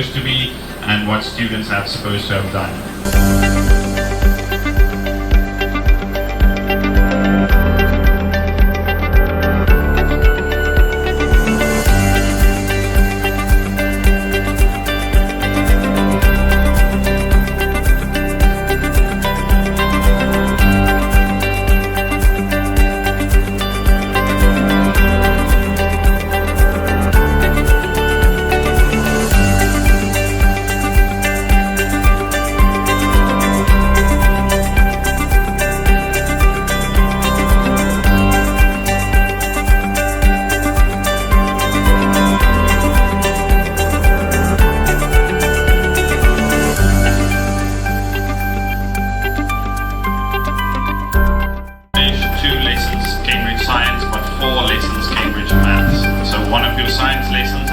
supposed to be and what students are supposed to have done. Science, but 4 lessons Cambridge Maths. So one of your science lessons